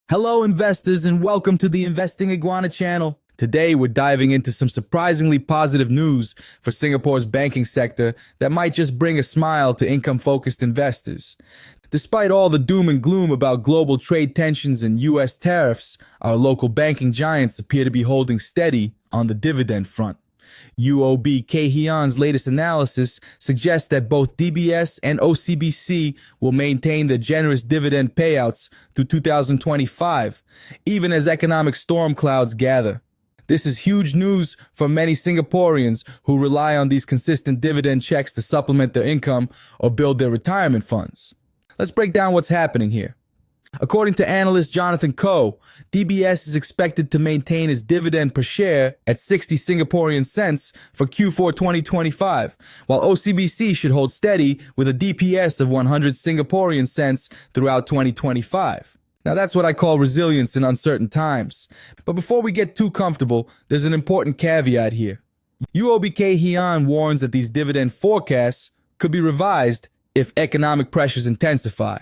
Hello investors and welcome to the Investing Iguana channel. Today we're diving into some surprisingly positive news for Singapore's banking sector that might just bring a smile to income-focused investors. Despite all the doom and gloom about global trade tensions and US tariffs, our local banking giants appear to be holding steady on the dividend front. UOB Kay Hian's latest analysis suggests that both DBS and OCBC will maintain their generous dividend payouts through 2025, even as economic storm clouds gather. This is huge news for many Singaporeans who rely on these consistent dividend checks to supplement their income or build their retirement funds. Let's break down what's happening here. According to analyst Jonathan Koh, DBS is expected to maintain its dividend per share at 60 Singaporean cents for Q4 2025, while OCBC should hold steady with a DPS of 100 Singaporean cents throughout 2025. Now that's what I call resilience in uncertain times. But before we get too comfortable, there's an important caveat here. UOB Kay Hian warns that these dividend forecasts could be revised if economic pressures intensify.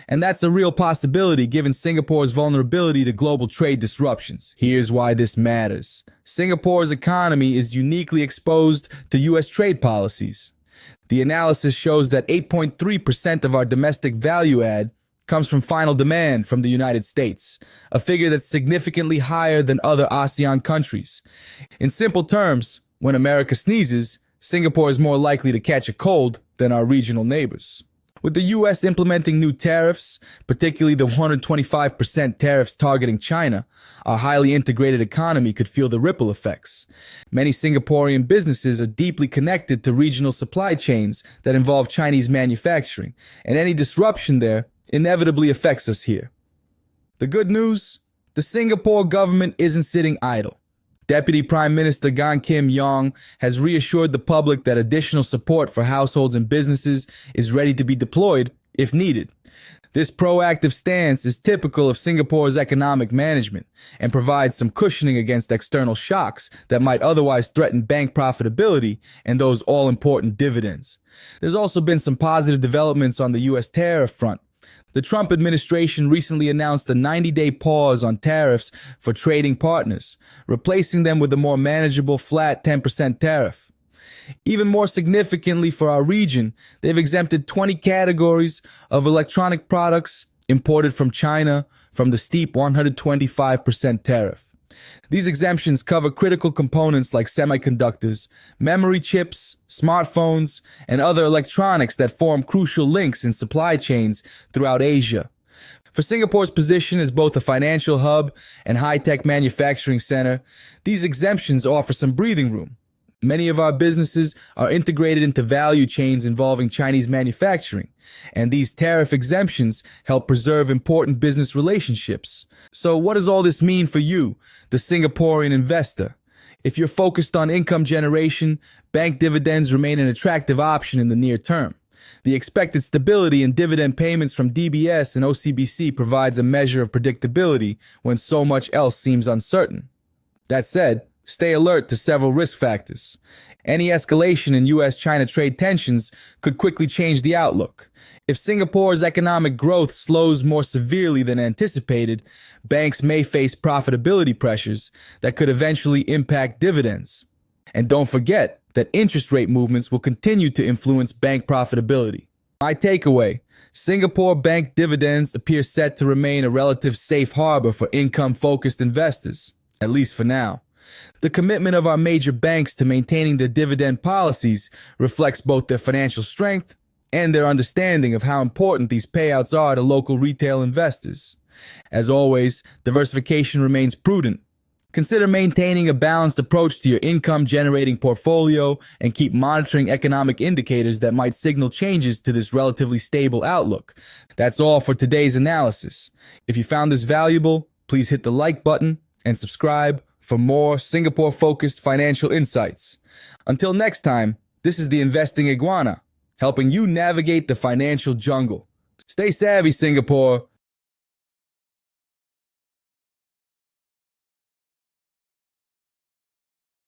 And that's a real possibility given Singapore's vulnerability to global trade disruptions. Here's why this matters. Singapore's economy is uniquely exposed to US trade policies. The analysis shows that 8.3% of our domestic value add comes from final demand from the United States, a figure that's significantly higher than other ASEAN countries. In simple terms, when America sneezes, Singapore is more likely to catch a cold than our regional neighbors. With the US implementing new tariffs, particularly the 125% tariffs targeting China, our highly integrated economy could feel the ripple effects. Many Singaporean businesses are deeply connected to regional supply chains that involve Chinese manufacturing, and any disruption there inevitably affects us here. The good news? The Singapore government isn't sitting idle. Deputy Prime Minister Gan Kim Yong has reassured the public that additional support for households and businesses is ready to be deployed if needed. This proactive stance is typical of Singapore's economic management and provides some cushioning against external shocks that might otherwise threaten bank profitability and those all-important dividends. There's also been some positive developments on the US tariff front. The Trump administration recently announced a 90-day pause on tariffs for trading partners, replacing them with a more manageable flat 10% tariff. Even more significantly for our region, they've exempted 20 categories of electronic products imported from China from the steep 125% tariff. These exemptions cover critical components like semiconductors, memory chips, smartphones, and other electronics that form crucial links in supply chains throughout Asia. For Singapore's position as both a financial hub and high-tech manufacturing center, these exemptions offer some breathing room. Many of our businesses are integrated into value chains involving Chinese manufacturing, and these tariff exemptions help preserve important business relationships. So what does all this mean for you, the Singaporean investor? If you're focused on income generation, bank dividends remain an attractive option in the near term. The expected stability in dividend payments from DBS and OCBC provides a measure of predictability when so much else seems uncertain. That said, stay alert to several risk factors. Any escalation in US-China trade tensions could quickly change the outlook. If Singapore's economic growth slows more severely than anticipated, banks may face profitability pressures that could eventually impact dividends. And don't forget that interest rate movements will continue to influence bank profitability. My takeaway: Singapore bank dividends appear set to remain a relative safe harbor for income-focused investors, at least for now. The commitment of our major banks to maintaining their dividend policies reflects both their financial strength and their understanding of how important these payouts are to local retail investors. As always, diversification remains prudent. Consider maintaining a balanced approach to your income-generating portfolio and keep monitoring economic indicators that might signal changes to this relatively stable outlook. That's all for today's analysis. If you found this valuable, please hit the like button and subscribe for more Singapore-focused financial insights. Until next time, this is the Investing Iguana, helping you navigate the financial jungle. Stay savvy, Singapore.